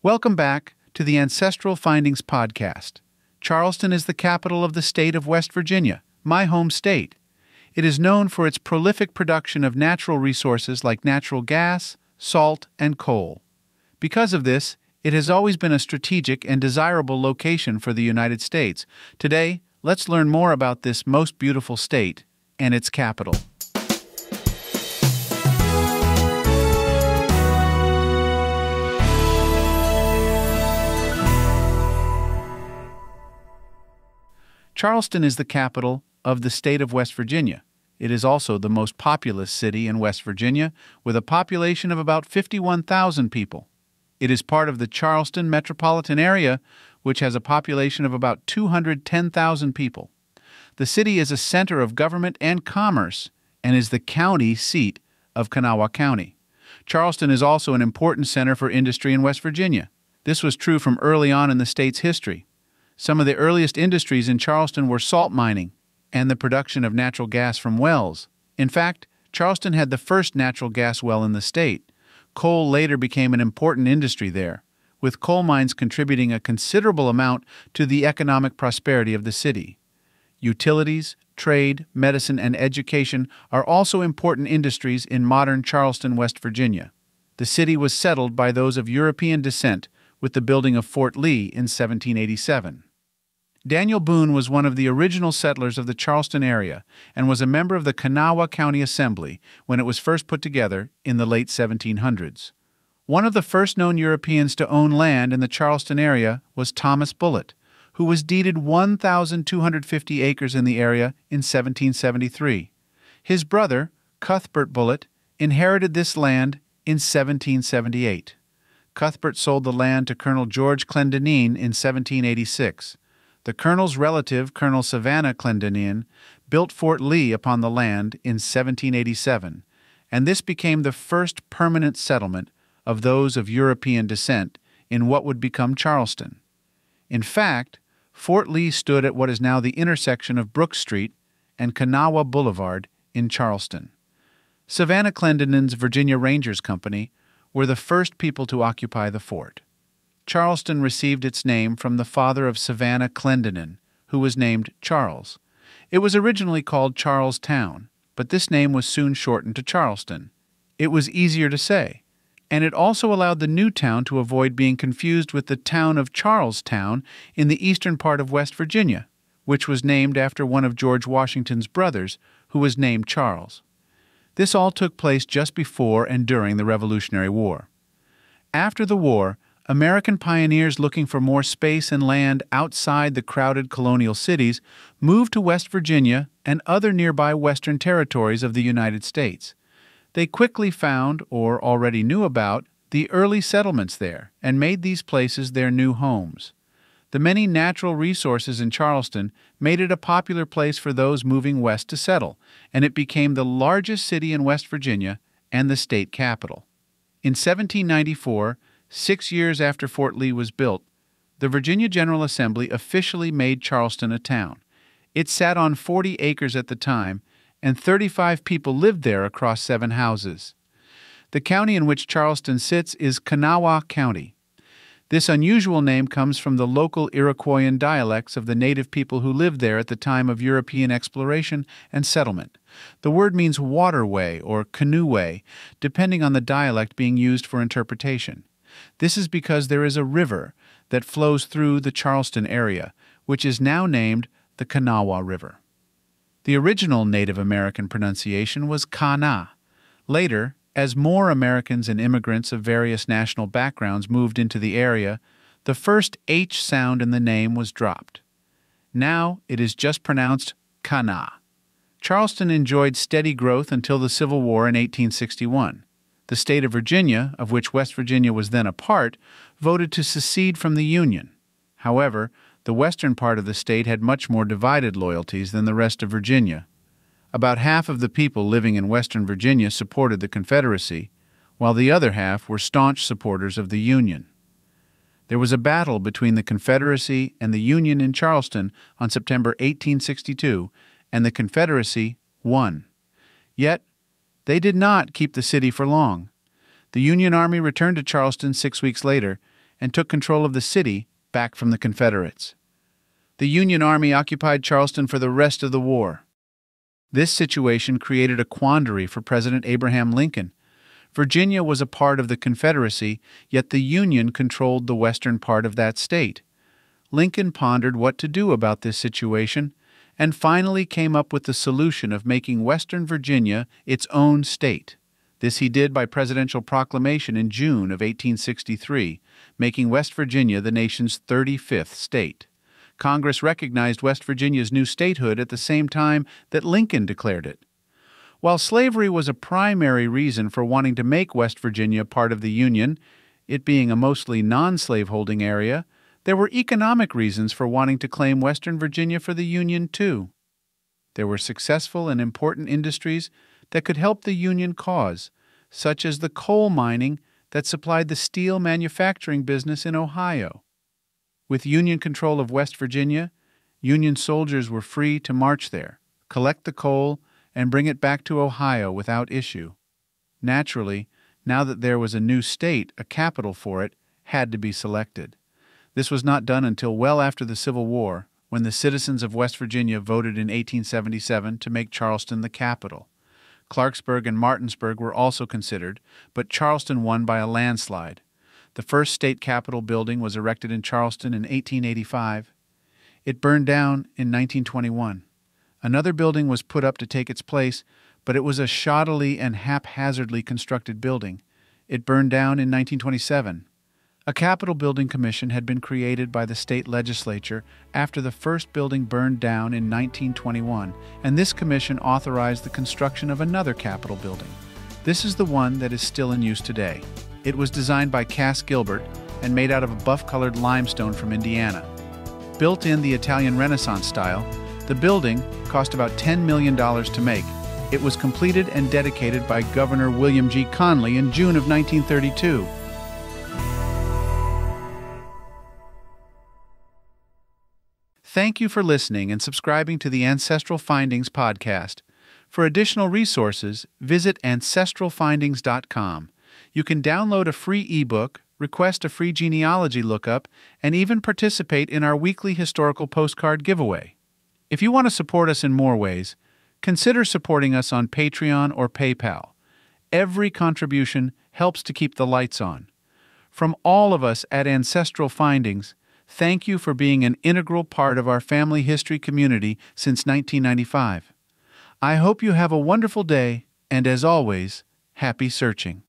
Welcome back to the Ancestral Findings podcast. Charleston is the capital of the state of West Virginia, my home state. It is known for its prolific production of natural resources like natural gas, salt, and coal. Because of this, it has always been a strategic and desirable location for the United States. Today, let's learn more about this most beautiful state and its capital. Charleston is the capital of the state of West Virginia. It is also the most populous city in West Virginia, with a population of about 51,000 people. It is part of the Charleston metropolitan area, which has a population of about 210,000 people. The city is a center of government and commerce and is the county seat of Kanawha County. Charleston is also an important center for industry in West Virginia. This was true from early on in the state's history. Some of the earliest industries in Charleston were salt mining and the production of natural gas from wells. In fact, Charleston had the first natural gas well in the state. Coal later became an important industry there, with coal mines contributing a considerable amount to the economic prosperity of the city. Utilities, trade, medicine, and education are also important industries in modern Charleston, West Virginia. The city was settled by those of European descent with the building of Fort Lee in 1787. Daniel Boone was one of the original settlers of the Charleston area and was a member of the Kanawha County Assembly when it was first put together in the late 1700s. One of the first known Europeans to own land in the Charleston area was Thomas Bullitt, who was deeded 1,250 acres in the area in 1773. His brother, Cuthbert Bullitt, inherited this land in 1778. Cuthbert sold the land to Colonel George Clendenine in 1786. The colonel's relative, Colonel Savannah Clendenine, built Fort Lee upon the land in 1787, and this became the first permanent settlement of those of European descent in what would become Charleston. In fact, Fort Lee stood at what is now the intersection of Brook Street and Kanawha Boulevard in Charleston. Savannah Clendenine's Virginia Rangers Company were the first people to occupy the fort. Charleston received its name from the father of Savannah Clendenine, who was named Charles. It was originally called Charlestown, but this name was soon shortened to Charleston. It was easier to say, and it also allowed the new town to avoid being confused with the town of Charlestown in the eastern part of West Virginia, which was named after one of George Washington's brothers, who was named Charles. This all took place just before and during the Revolutionary War. After the war, American pioneers looking for more space and land outside the crowded colonial cities moved to West Virginia and other nearby western territories of the United States. They quickly found, or already knew about, the early settlements there and made these places their new homes. The many natural resources in Charleston made it a popular place for those moving west to settle, and it became the largest city in West Virginia and the state capital. In 1794, 6 years after Fort Lee was built, the Virginia General Assembly officially made Charleston a town. It sat on 40 acres at the time, and 35 people lived there across 7 houses. The county in which Charleston sits is Kanawha County. This unusual name comes from the local Iroquoian dialects of the native people who lived there at the time of European exploration and settlement. The word means waterway or canoeway, depending on the dialect being used for interpretation. This is because there is a river that flows through the Charleston area, which is now named the Kanawha River. The original Native American pronunciation was Kana. Later, as more Americans and immigrants of various national backgrounds moved into the area, the first H sound in the name was dropped. Now it is just pronounced Kana. Charleston enjoyed steady growth until the Civil War in 1861. The state of Virginia, of which West Virginia was then a part, voted to secede from the Union. However, the western part of the state had much more divided loyalties than the rest of Virginia. About half of the people living in western Virginia supported the Confederacy, while the other half were staunch supporters of the Union. There was a battle between the Confederacy and the Union in Charleston on September 1862, and the Confederacy won. Yet, they did not keep the city for long. The Union Army returned to Charleston 6 weeks later, and took control of the city back from the Confederates. The Union Army occupied Charleston for the rest of the war. This situation created a quandary for President Abraham Lincoln. Virginia was a part of the Confederacy, yet the Union controlled the western part of that state. Lincoln pondered what to do about this situation and finally came up with the solution of making Western Virginia its own state. This he did by presidential proclamation in June of 1863, making West Virginia the nation's 35th state. Congress recognized West Virginia's new statehood at the same time that Lincoln declared it. While slavery was a primary reason for wanting to make West Virginia part of the Union, it being a mostly non-slaveholding area, there were economic reasons for wanting to claim Western Virginia for the Union, too. There were successful and important industries that could help the Union cause, such as the coal mining that supplied the steel manufacturing business in Ohio. With Union control of West Virginia, Union soldiers were free to march there, collect the coal, and bring it back to Ohio without issue. Naturally, now that there was a new state, a capital for it had to be selected. This was not done until well after the Civil War, when the citizens of West Virginia voted in 1877 to make Charleston the capital. Clarksburg and Martinsburg were also considered, but Charleston won by a landslide. The first state capitol building was erected in Charleston in 1885. It burned down in 1921. Another building was put up to take its place, but it was a shoddily and haphazardly constructed building. It burned down in 1927. A Capitol Building Commission had been created by the state legislature after the first building burned down in 1921, and this commission authorized the construction of another Capitol building. This is the one that is still in use today. It was designed by Cass Gilbert and made out of a buff-colored limestone from Indiana. Built in the Italian Renaissance style, the building cost about $10 million to make. It was completed and dedicated by Governor William G. Conley in June of 1932. Thank you for listening and subscribing to the Ancestral Findings podcast. For additional resources, visit ancestralfindings.com. You can download a free ebook, request a free genealogy lookup, and even participate in our weekly historical postcard giveaway. If you want to support us in more ways, consider supporting us on Patreon or PayPal. Every contribution helps to keep the lights on. From all of us at Ancestral Findings, thank you for being an integral part of our family history community since 1995. I hope you have a wonderful day, and as always, happy searching.